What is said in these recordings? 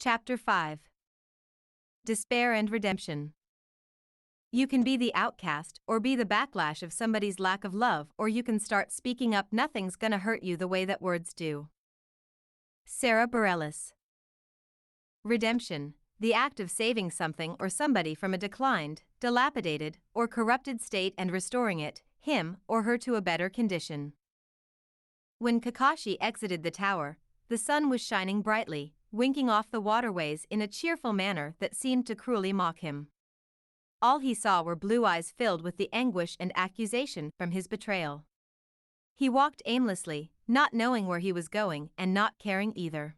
Chapter 5. Despair and Redemption. You can be the outcast or be the backlash of somebody's lack of love, or you can start speaking up. Nothing's gonna hurt you the way that words do. Sarah Bareilles. Redemption, the act of saving something or somebody from a declined, dilapidated, or corrupted state and restoring it, him or her, to a better condition. When Kakashi exited the tower, the sun was shining brightly, winking off the waterways in a cheerful manner that seemed to cruelly mock him. All he saw were blue eyes filled with the anguish and accusation from his betrayal. He walked aimlessly, not knowing where he was going and not caring either.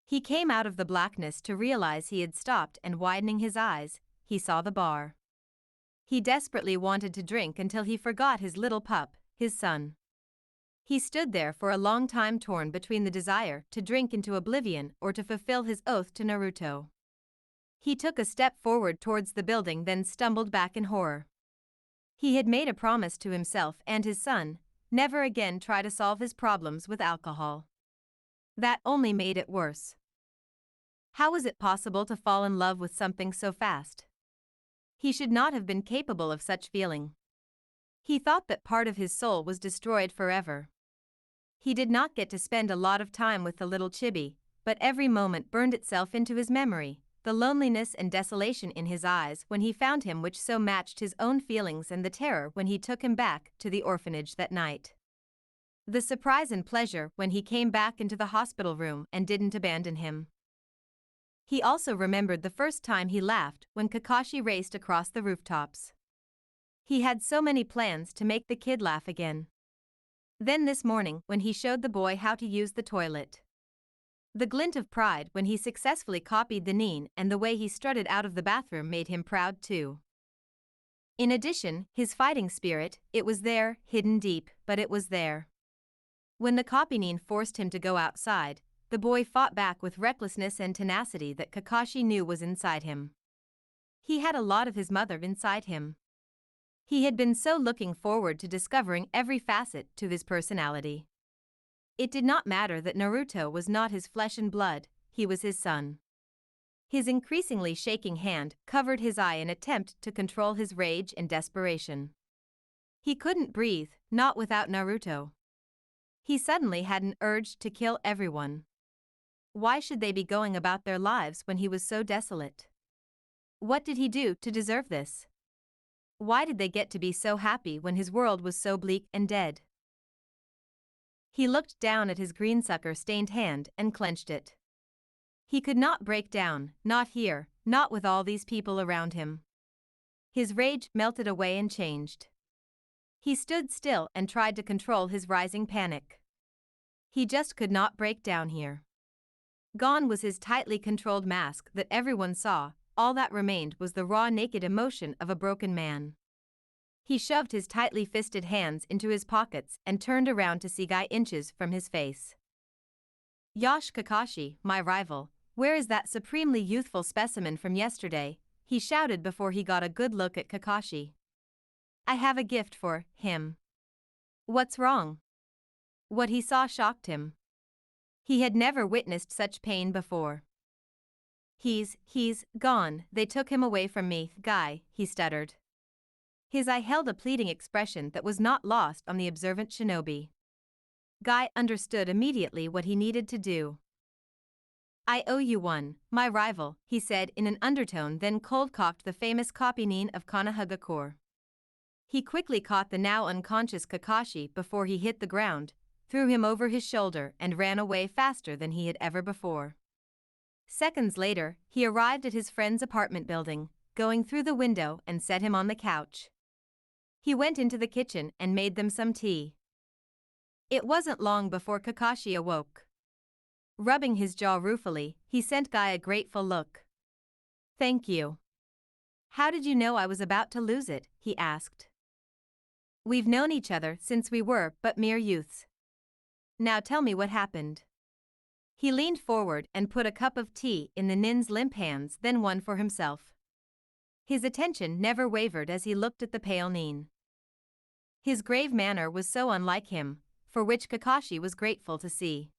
He came out of the blackness to realize he had stopped, and widening his eyes, he saw the bar. He desperately wanted to drink until he forgot his little pup, his son. He stood there for a long time, torn between the desire to drink into oblivion or to fulfill his oath to Naruto. He took a step forward towards the building, then stumbled back in horror. He had made a promise to himself and his son, never again try to solve his problems with alcohol. That only made it worse. How was it possible to fall in love with something so fast? He should not have been capable of such feeling. He thought that part of his soul was destroyed forever. He did not get to spend a lot of time with the little chibi, but every moment burned itself into his memory, the loneliness and desolation in his eyes when he found him, which so matched his own feelings, and the terror when he took him back to the orphanage that night. The surprise and pleasure when he came back into the hospital room and didn't abandon him. He also remembered the first time he laughed when Kakashi raced across the rooftops. He had so many plans to make the kid laugh again. Then this morning when he showed the boy how to use the toilet. The glint of pride when he successfully copied the nin, and the way he strutted out of the bathroom made him proud too. In addition, his fighting spirit, it was there, hidden deep, but it was there. When the copy nin forced him to go outside, the boy fought back with recklessness and tenacity that Kakashi knew was inside him. He had a lot of his mother inside him. He had been so looking forward to discovering every facet to his personality. It did not matter that Naruto was not his flesh and blood, he was his son. His increasingly shaking hand covered his eye in an attempt to control his rage and desperation. He couldn't breathe, not without Naruto. He suddenly had an urge to kill everyone. Why should they be going about their lives when he was so desolate? What did he do to deserve this? Why did they get to be so happy when his world was so bleak and dead? He looked down at his greensucker-stained hand and clenched it. He could not break down, not here, not with all these people around him. His rage melted away and changed. He stood still and tried to control his rising panic. He just could not break down here. Gone was his tightly controlled mask that everyone saw. All that remained was the raw, naked emotion of a broken man. He shoved his tightly fisted hands into his pockets and turned around to see Guy inches from his face. "Yosh Kakashi, my rival, where is that supremely youthful specimen from yesterday?" he shouted before he got a good look at Kakashi. "I have a gift for him." "What's wrong?" What he saw shocked him. He had never witnessed such pain before. He's gone. They took him away from me, Guy," he stuttered. His eye held a pleading expression that was not lost on the observant shinobi. Guy understood immediately what he needed to do. "I owe you one, my rival," he said in an undertone, then cold-cocked the famous copy nin of Konohagakure. He quickly caught the now unconscious Kakashi before he hit the ground, threw him over his shoulder and ran away faster than he had ever before. Seconds later, he arrived at his friend's apartment building, going through the window and set him on the couch. He went into the kitchen and made them some tea. It wasn't long before Kakashi awoke. Rubbing his jaw ruefully, he sent Guy a grateful look. "Thank you." "How did you know I was about to lose it?" he asked. "We've known each other since we were but mere youths. Now tell me what happened." He leaned forward and put a cup of tea in the nin's limp hands, then one for himself. His attention never wavered as he looked at the pale nin. His grave manner was so unlike him, for which Kakashi was grateful to see.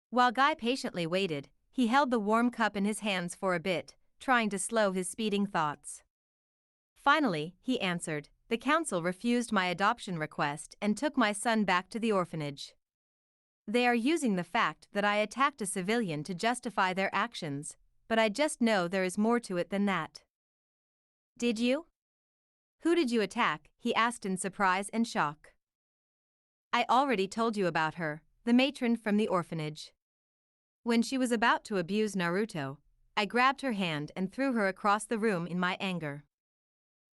While Guy patiently waited, He held the warm cup in his hands for a bit, trying to slow his speeding thoughts. Finally, he answered, "The council refused my adoption request and took my son back to the orphanage. They are using the fact that I attacked a civilian to justify their actions, but I just know there is more to it than that." "Did you? Who did you attack?" he asked in surprise and shock. "I already told you about her, the matron from the orphanage. When she was about to abuse Naruto, I grabbed her hand and threw her across the room in my anger."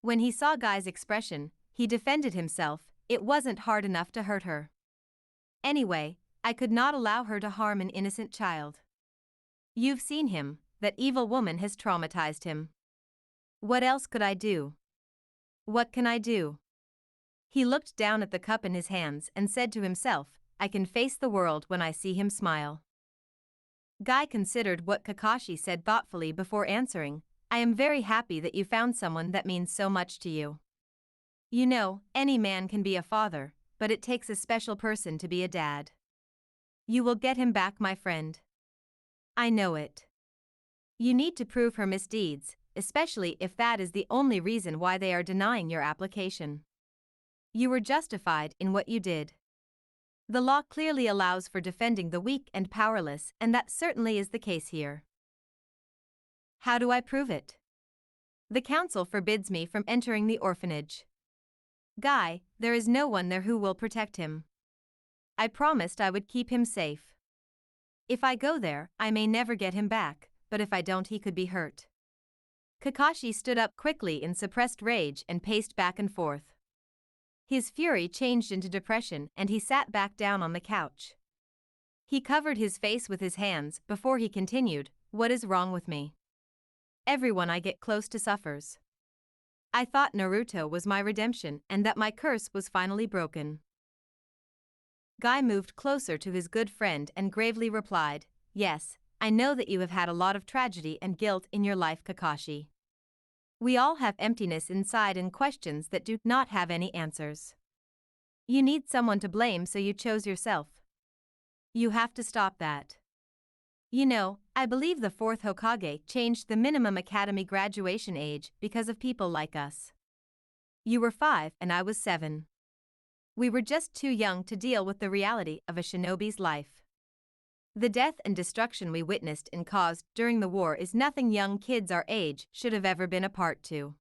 When he saw Guy's expression, he defended himself. "It wasn't hard enough to hurt her. Anyway, I could not allow her to harm an innocent child. You've seen him, that evil woman has traumatized him. What else could I do? What can I do?" He looked down at the cup in his hands and said to himself, "I can face the world when I see him smile." Guy considered what Kakashi said thoughtfully before answering, "I am very happy that you found someone that means so much to you. You know, any man can be a father, but it takes a special person to be a dad. You will get him back, my friend. I know it. You need to prove her misdeeds, especially if that is the only reason why they are denying your application. You were justified in what you did. The law clearly allows for defending the weak and powerless, and that certainly is the case here. How do I prove it? The council forbids me from entering the orphanage. Guy, there is no one there who will protect him. I promised I would keep him safe. If I go there, I may never get him back, but if I don't, he could be hurt." Kakashi stood up quickly in suppressed rage and paced back and forth. His fury changed into depression and he sat back down on the couch. He covered his face with his hands before he continued, "What is wrong with me? Everyone I get close to suffers. I thought Naruto was my redemption and that my curse was finally broken." Guy moved closer to his good friend and gravely replied, "Yes, I know that you have had a lot of tragedy and guilt in your life, Kakashi. We all have emptiness inside and questions that do not have any answers. You need someone to blame, so you chose yourself. You have to stop that. You know, I believe the fourth Hokage changed the minimum academy graduation age because of people like us. You were 5 and I was 7. We were just too young to deal with the reality of a shinobi's life. The death and destruction we witnessed and caused during the war is nothing young kids our age should have ever been a part to.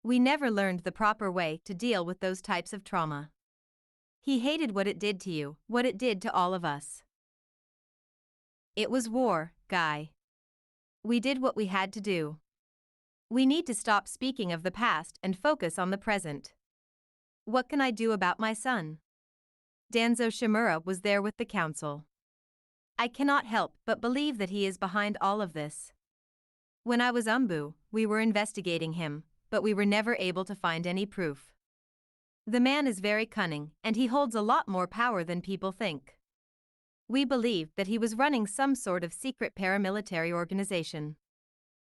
We never learned the proper way to deal with those types of trauma. He hated what it did to you, what it did to all of us. It was war, Guy. We did what we had to do. We need to stop speaking of the past and focus on the present. What can I do about my son?" Danzo Shimura was there with the council. "I cannot help but believe that he is behind all of this. When I was Umbu, we were investigating him, but we were never able to find any proof. The man is very cunning, and he holds a lot more power than people think. We believe that he was running some sort of secret paramilitary organization.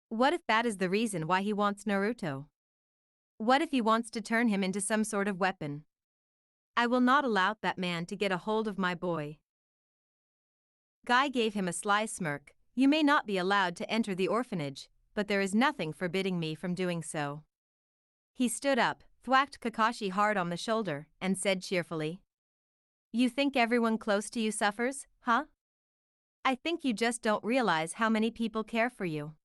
What if that is the reason why he wants Naruto? What if he wants to turn him into some sort of weapon? I will not allow that man to get a hold of my boy." Guy gave him a sly smirk. "You may not be allowed to enter the orphanage, but there is nothing forbidding me from doing so." He stood up, thwacked Kakashi hard on the shoulder, and said cheerfully, "You think everyone close to you suffers, huh? I think you just don't realize how many people care for you.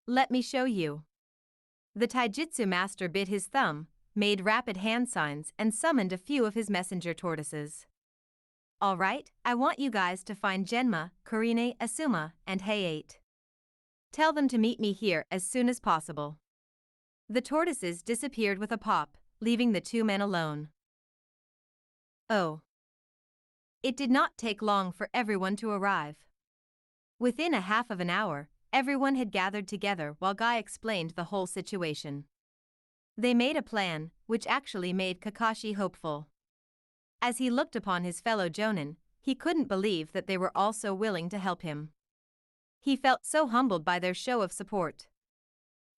Let me show you." The taijutsu master bit his thumb, made rapid hand signs, and summoned a few of his messenger tortoises. "All right, I want you guys to find Genma, Kurine, Asuma, and Hayate. Tell them to meet me here as soon as possible." The tortoises disappeared with a pop, leaving the two men alone. Oh. It did not take long for everyone to arrive. Within a half of an hour, everyone had gathered together while Guy explained the whole situation. They made a plan, which actually made Kakashi hopeful. As he looked upon his fellow Jonin, he couldn't believe that they were all so willing to help him. He felt so humbled by their show of support.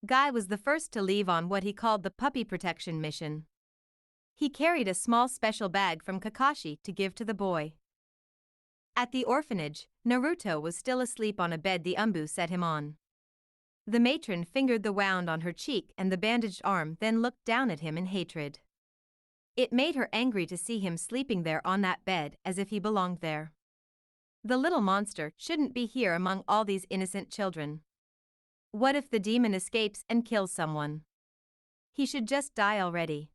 Guy was the first to leave on what he called the puppy protection mission. He carried a small special bag from Kakashi to give to the boy. At the orphanage, Naruto was still asleep on a bed the umbu set him on. The matron fingered the wound on her cheek and the bandaged arm, then looked down at him in hatred. It made her angry to see him sleeping there on that bed as if he belonged there. The little monster shouldn't be here among all these innocent children. What if the demon escapes and kills someone? He should just die already.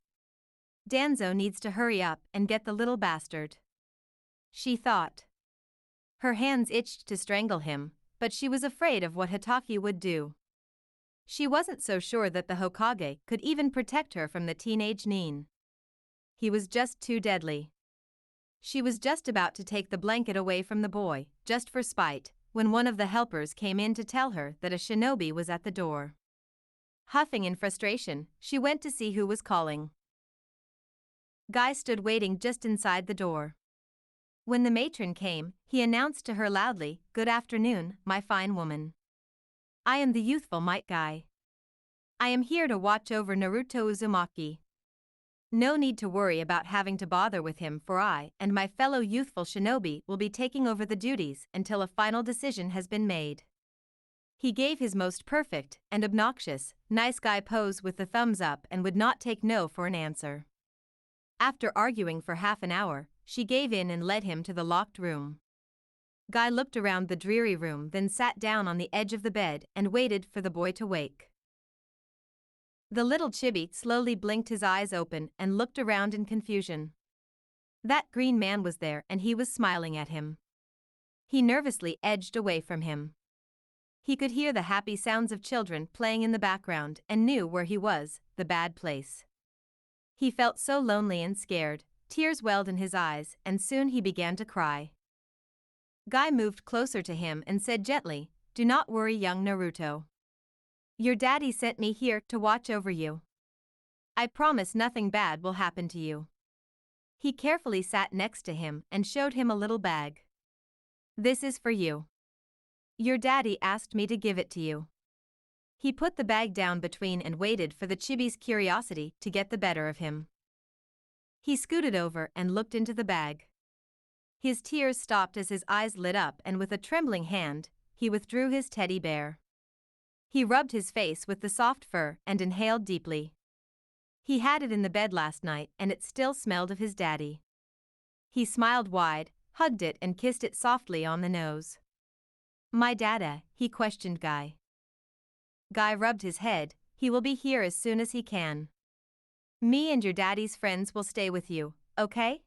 Danzo needs to hurry up and get the little bastard, she thought. Her hands itched to strangle him, but she was afraid of what Hatake would do. She wasn't so sure that the Hokage could even protect her from the teenage Nin. He was just too deadly. She was just about to take the blanket away from the boy, just for spite, when one of the helpers came in to tell her that a shinobi was at the door. Huffing in frustration, she went to see who was calling. Guy stood waiting just inside the door. When the matron came, he announced to her loudly, "Good afternoon, my fine woman. I am the youthful Might Guy. I am here to watch over Naruto Uzumaki. No need to worry about having to bother with him, for I and my fellow youthful shinobi will be taking over the duties until a final decision has been made." He gave his most perfect and obnoxious, nice guy pose with the thumbs up and would not take no for an answer. After arguing for half an hour, she gave in and led him to the locked room. Guy looked around the dreary room, then sat down on the edge of the bed and waited for the boy to wake. The little chibi slowly blinked his eyes open and looked around in confusion. That green man was there and he was smiling at him. He nervously edged away from him. He could hear the happy sounds of children playing in the background and knew where he was, the bad place. He felt so lonely and scared, tears welled in his eyes, and soon he began to cry. Guy moved closer to him and said gently, "Do not worry, young Naruto. Your daddy sent me here to watch over you. I promise nothing bad will happen to you." He carefully sat next to him and showed him a little bag. "This is for you. Your daddy asked me to give it to you." He put the bag down between and waited for the chibi's curiosity to get the better of him. He scooted over and looked into the bag. His tears stopped as his eyes lit up, and with a trembling hand, he withdrew his teddy bear. He rubbed his face with the soft fur and inhaled deeply. He had it in the bed last night and it still smelled of his daddy. He smiled wide, hugged it and kissed it softly on the nose. "My dada?" he questioned Guy. Guy rubbed his head. "He will be here as soon as he can. Me and your daddy's friends will stay with you, okay?"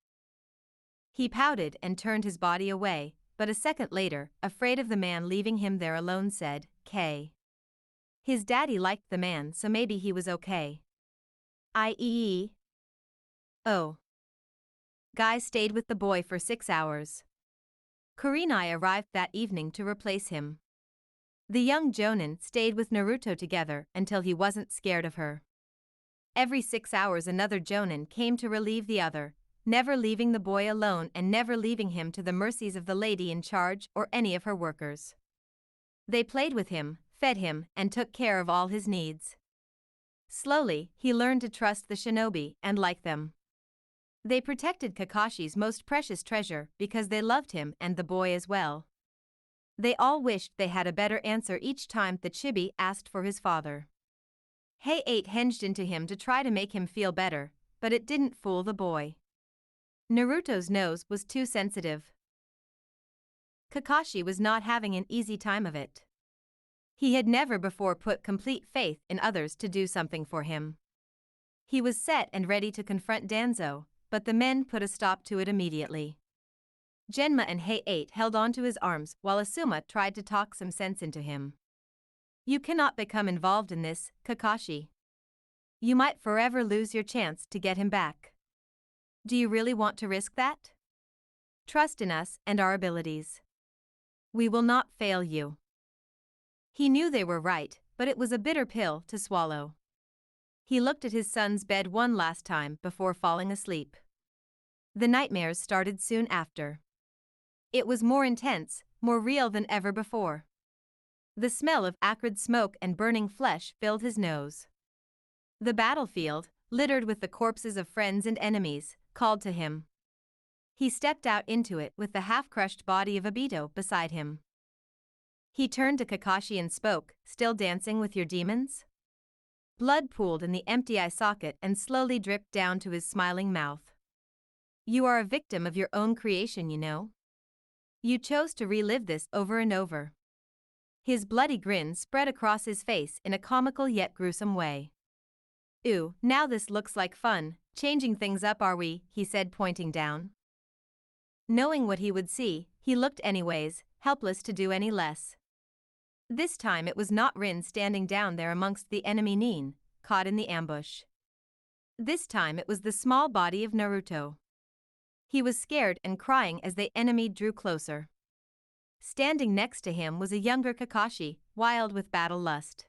He pouted and turned his body away, but a second later, afraid of the man leaving him there alone, said, "K." His daddy liked the man, so maybe he was okay. I.e. Oh. Guy stayed with the boy for 6 hours. Kurenai arrived that evening to replace him. The young Jonin stayed with Naruto together until he wasn't scared of her. Every 6 hours another Jonin came to relieve the other, never leaving the boy alone and never leaving him to the mercies of the lady in charge or any of her workers. They played with him, fed him, and took care of all his needs. Slowly, he learned to trust the shinobi and like them. They protected Kakashi's most precious treasure because they loved him and the boy as well. They all wished they had a better answer each time the chibi asked for his father. Hey-8 hinged into him to try to make him feel better, but it didn't fool the boy. Naruto's nose was too sensitive. Kakashi was not having an easy time of it. He had never before put complete faith in others to do something for him. He was set and ready to confront Danzo, but the men put a stop to it immediately. Genma and Hey-8 held onto his arms while Asuma tried to talk some sense into him. "You cannot become involved in this, Kakashi. You might forever lose your chance to get him back. Do you really want to risk that? Trust in us and our abilities. We will not fail you." He knew they were right, but it was a bitter pill to swallow. He looked at his son's bed one last time before falling asleep. The nightmares started soon after. It was more intense, more real than ever before. The smell of acrid smoke and burning flesh filled his nose. The battlefield, littered with the corpses of friends and enemies, called to him. He stepped out into it with the half-crushed body of Obito beside him. He turned to Kakashi and spoke, "Still dancing with your demons?" Blood pooled in the empty eye socket and slowly dripped down to his smiling mouth. "You are a victim of your own creation, you know. You chose to relive this over and over." His bloody grin spread across his face in a comical yet gruesome way. "Ooh, now this looks like fun, changing things up are we?" he said, pointing down. Knowing what he would see, he looked anyways, helpless to do any less. This time it was not Rin standing down there amongst the enemy Nin, caught in the ambush. This time it was the small body of Naruto. He was scared and crying as the enemy drew closer. Standing next to him was a younger Kakashi, wild with battle lust.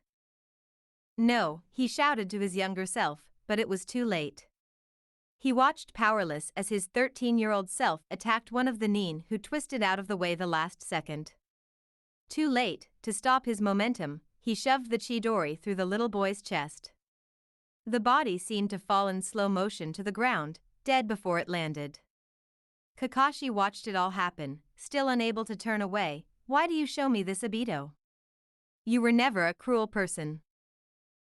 "No," he shouted to his younger self, but it was too late. He watched powerless as his 13-year-old self attacked one of the Nin who twisted out of the way the last second. Too late, to stop his momentum, he shoved the Chidori through the little boy's chest. The body seemed to fall in slow motion to the ground, dead before it landed. Kakashi watched it all happen, still unable to turn away. "Why do you show me this, Obito? You were never a cruel person."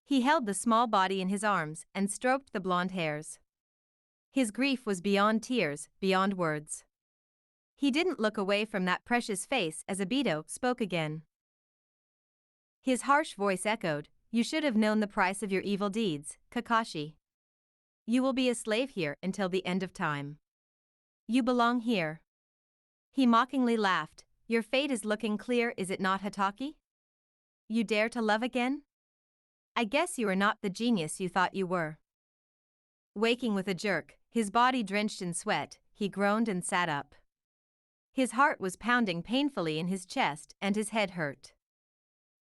He held the small body in his arms and stroked the blonde hairs. His grief was beyond tears, beyond words. He didn't look away from that precious face as Obito spoke again. His harsh voice echoed, "You should have known the price of your evil deeds, Kakashi. You will be a slave here until the end of time. You belong here." He mockingly laughed, "Your fate is looking clear, is it not, Hatake? You dare to love again? I guess you are not the genius you thought you were." Waking with a jerk, his body drenched in sweat, he groaned and sat up. His heart was pounding painfully in his chest and his head hurt.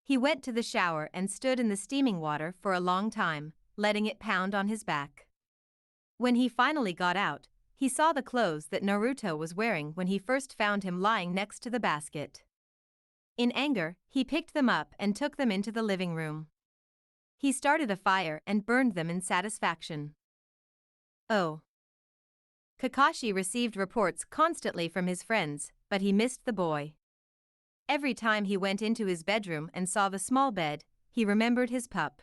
He went to the shower and stood in the steaming water for a long time, letting it pound on his back. When he finally got out, he saw the clothes that Naruto was wearing when he first found him lying next to the basket. In anger, he picked them up and took them into the living room. He started a fire and burned them in satisfaction. Oh. Kakashi received reports constantly from his friends, but he missed the boy. Every time he went into his bedroom and saw the small bed, he remembered his pup.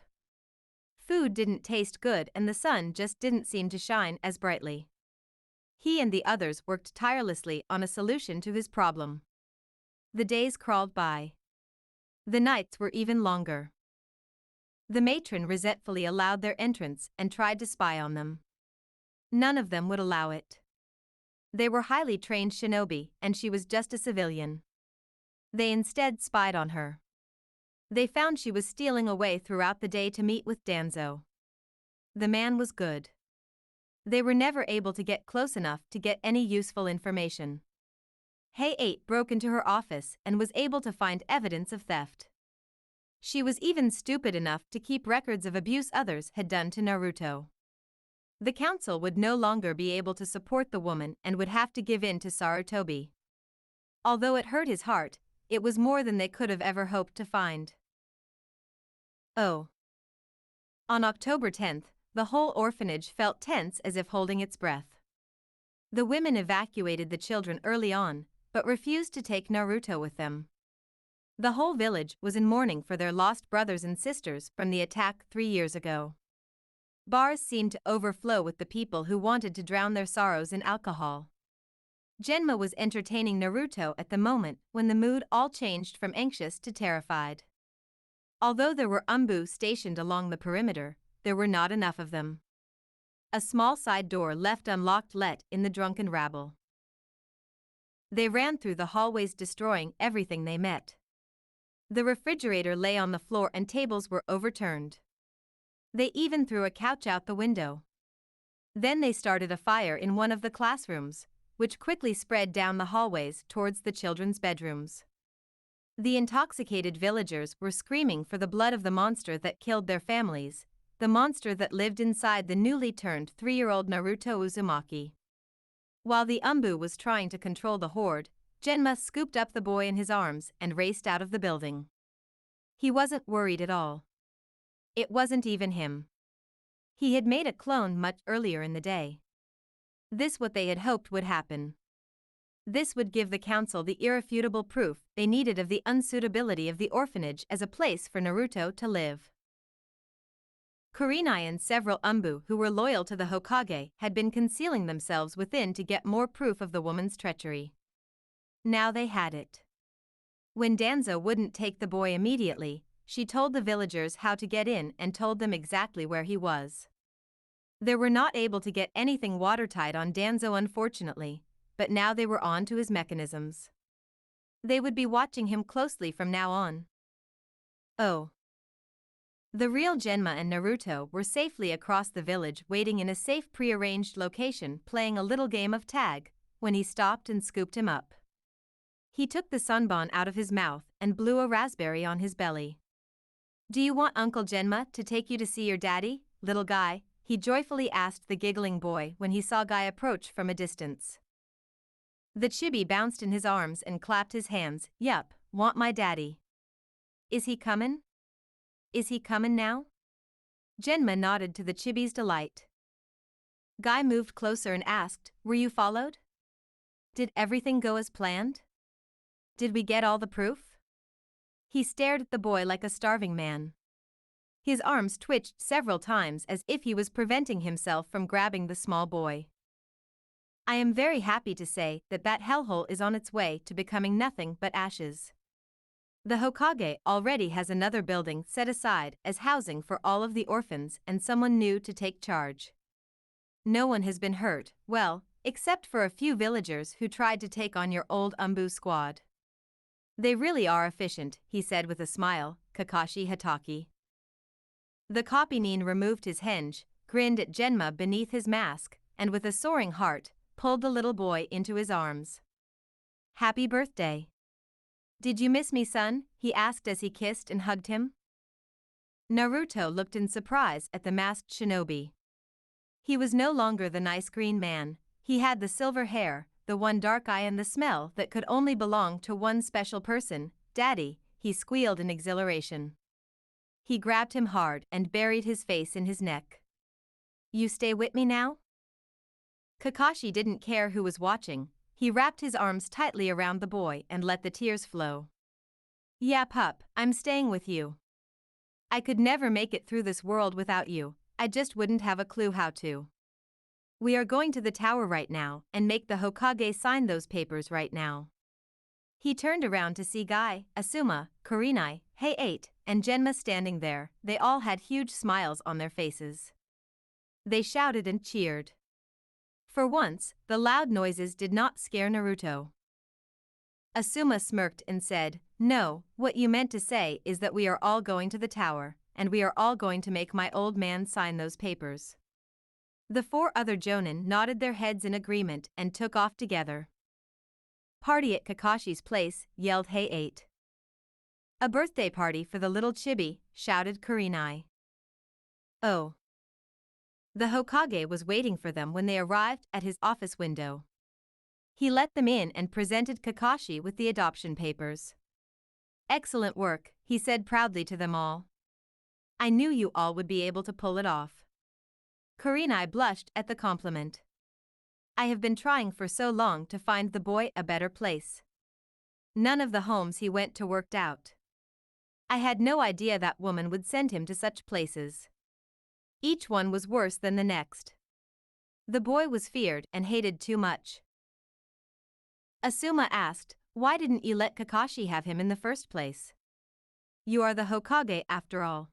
Food didn't taste good and the sun just didn't seem to shine as brightly. He and the others worked tirelessly on a solution to his problem. The days crawled by. The nights were even longer. The matron resentfully allowed their entrance and tried to spy on them. None of them would allow it. They were highly trained shinobi, and she was just a civilian. They instead spied on her. They found she was stealing away throughout the day to meet with Danzo. The man was good. They were never able to get close enough to get any useful information. Hei 8 broke into her office and was able to find evidence of theft. She was even stupid enough to keep records of abuse others had done to Naruto. The council would no longer be able to support the woman and would have to give in to Sarutobi. Although it hurt his heart, it was more than they could have ever hoped to find. Oh. On October 10th, the whole orphanage felt tense as if holding its breath. The women evacuated the children early on, but refused to take Naruto with them. The whole village was in mourning for their lost brothers and sisters from the attack 3 years ago. Bars seemed to overflow with the people who wanted to drown their sorrows in alcohol. Genma was entertaining Naruto at the moment when the mood all changed from anxious to terrified. Although there were umbu stationed along the perimeter, there were not enough of them. A small side door left unlocked let in the drunken rabble. They ran through the hallways, destroying everything they met. The refrigerator lay on the floor and tables were overturned. They even threw a couch out the window. Then they started a fire in one of the classrooms, which quickly spread down the hallways towards the children's bedrooms. The intoxicated villagers were screaming for the blood of the monster that killed their families, the monster that lived inside the newly turned 3-year-old Naruto Uzumaki. While the umbu was trying to control the horde, Genma scooped up the boy in his arms and raced out of the building. He wasn't worried at all. It wasn't even him. He had made a clone much earlier in the day. This what they had hoped would happen. This would give the council the irrefutable proof they needed of the unsuitability of the orphanage as a place for Naruto to live. Kurenai and several Umbu who were loyal to the Hokage had been concealing themselves within to get more proof of the woman's treachery. Now they had it. When Danzo wouldn't take the boy immediately, she told the villagers how to get in and told them exactly where he was. They were not able to get anything watertight on Danzo unfortunately, but now they were on to his mechanisms. They would be watching him closely from now on. Oh. The real Genma and Naruto were safely across the village waiting in a safe pre-arranged location playing a little game of tag, when he stopped and scooped him up. He took the sunbon out of his mouth and blew a raspberry on his belly. "Do you want Uncle Genma to take you to see your daddy, little guy?" he joyfully asked the giggling boy when he saw Guy approach from a distance. The chibi bounced in his arms and clapped his hands. "Yup, want my daddy. Is he comin'? Is he comin' now?" Genma nodded to the chibi's delight. Guy moved closer and asked, "Were you followed? Did everything go as planned? Did we get all the proof?" He stared at the boy like a starving man. His arms twitched several times as if he was preventing himself from grabbing the small boy. "I am very happy to say that hellhole is on its way to becoming nothing but ashes. The Hokage already has another building set aside as housing for all of the orphans and someone new to take charge. No one has been hurt, well, except for a few villagers who tried to take on your old Umbu squad. They really are efficient," he said with a smile, Kakashi Hatake. The copy-nin removed his henge, grinned at Genma beneath his mask, and with a soaring heart, pulled the little boy into his arms. "Happy birthday. Did you miss me, son?" he asked as he kissed and hugged him. Naruto looked in surprise at the masked shinobi. He was no longer the nice green man, he had the silver hair, the one dark eye and the smell that could only belong to one special person. "Daddy," he squealed in exhilaration. He grabbed him hard and buried his face in his neck. "You stay with me now?" Kakashi didn't care who was watching, he wrapped his arms tightly around the boy and let the tears flow. "Yeah, pup, I'm staying with you. I could never make it through this world without you, I just wouldn't have a clue how to. We are going to the tower right now and make the Hokage sign those papers right now." He turned around to see Guy, Asuma, Kurenai, Hey-8, and Genma standing there. They all had huge smiles on their faces. They shouted and cheered. For once, the loud noises did not scare Naruto. Asuma smirked and said, "No, what you meant to say is that we are all going to the tower, and we are all going to make my old man sign those papers." The four other Jonin nodded their heads in agreement and took off together. "Party at Kakashi's place," yelled Hey-8. "A birthday party for the little chibi," shouted Kurenai. Oh. The Hokage was waiting for them when they arrived at his office window. He let them in and presented Kakashi with the adoption papers. "Excellent work," he said proudly to them all. "I knew you all would be able to pull it off." Kurenai blushed at the compliment. "I have been trying for so long to find the boy a better place. None of the homes he went to worked out. I had no idea that woman would send him to such places. Each one was worse than the next. The boy was feared and hated too much." Asuma asked, "Why didn't you let Kakashi have him in the first place? You are the Hokage after all."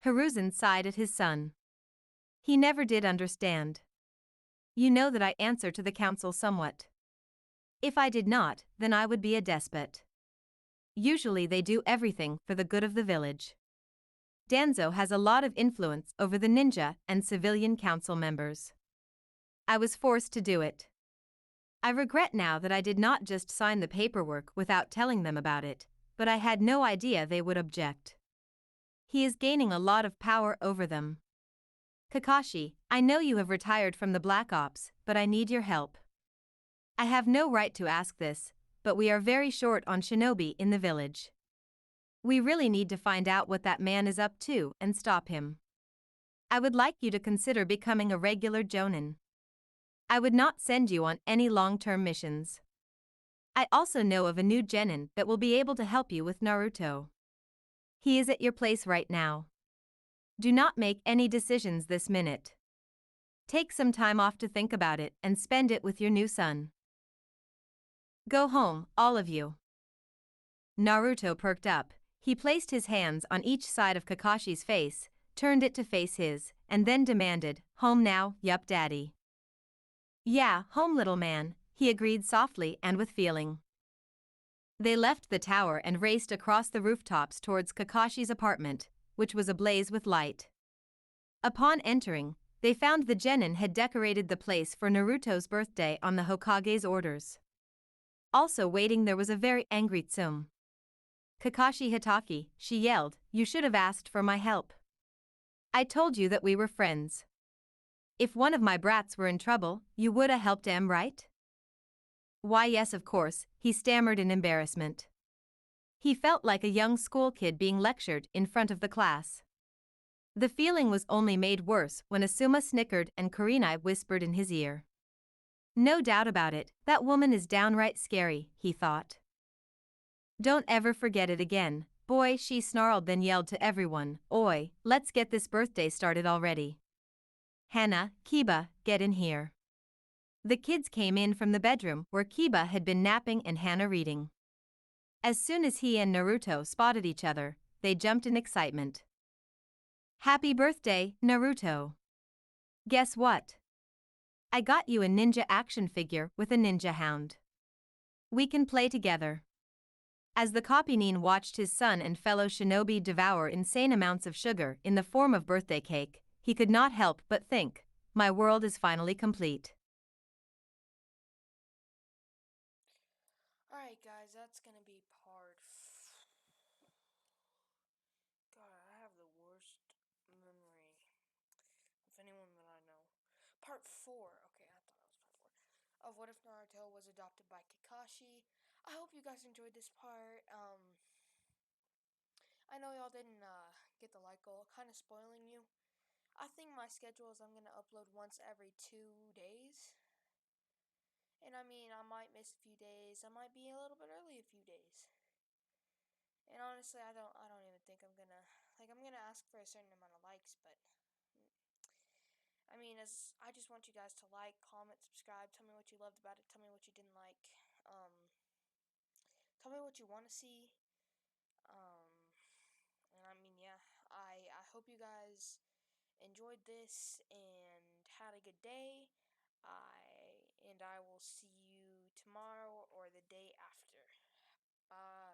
Hiruzen sighed at his son. He never did understand. "You know that I answer to the council somewhat. If I did not, then I would be a despot. Usually they do everything for the good of the village. Danzo has a lot of influence over the ninja and civilian council members. I was forced to do it. I regret now that I did not just sign the paperwork without telling them about it, but I had no idea they would object. He is gaining a lot of power over them. Kakashi, I know you have retired from the Black Ops, but I need your help. I have no right to ask this, but we are very short on shinobi in the village. We really need to find out what that man is up to and stop him. I would like you to consider becoming a regular Jonin." I would not send you on any long-term missions. I also know of a new genin that will be able to help you with Naruto. He is at your place right now. Do not make any decisions this minute. Take some time off to think about it and spend it with your new son. Go home, all of you. Naruto perked up. He placed his hands on each side of Kakashi's face, turned it to face his, and then demanded, "Home now, yup daddy." "Yeah, home little man," he agreed softly and with feeling. They left the tower and raced across the rooftops towards Kakashi's apartment, which was ablaze with light. Upon entering, they found the genin had decorated the place for Naruto's birthday on the Hokage's orders. Also waiting there was a very angry Tsum. "Kakashi Hitaki," she yelled, "you should have asked for my help. I told you that we were friends. If one of my brats were in trouble, you woulda helped him, right?" "Why yes of course," he stammered in embarrassment. He felt like a young school kid being lectured in front of the class. The feeling was only made worse when Asuma snickered and Kurenai whispered in his ear. "No doubt about it, that woman is downright scary," he thought. "Don't ever forget it again, boy," she snarled, then yelled to everyone, "Oi, let's get this birthday started already. Hana, Kiba, get in here." The kids came in from the bedroom where Kiba had been napping and Hana reading. As soon as he and Naruto spotted each other, they jumped in excitement. "Happy birthday, Naruto. Guess what? I got you a ninja action figure with a ninja hound. We can play together." As the Kopinin watched his son and fellow shinobi devour insane amounts of sugar in the form of birthday cake, he could not help but think, "My world is finally complete." Alright, guys, that's gonna be God, I have the worst memory of anyone that I know. Part 4. Okay, I thought it was part 4. Of What If Naruto Was Adopted by Kakashi. I hope you guys enjoyed this part. I know y'all didn't get the like goal, kind of spoiling you. I think my schedule is I'm gonna upload once every 2 days. And I mean, I might miss a few days. I might be a little bit early a few days. And honestly, I don't even think I'm gonna ask for a certain amount of likes, but I mean, as I just want you guys to like, comment, subscribe, tell me what you loved about it, tell me what you didn't like, tell me what you want to see, and I mean, yeah, I hope you guys enjoyed this and had a good day. I will see you tomorrow or the day after. Bye.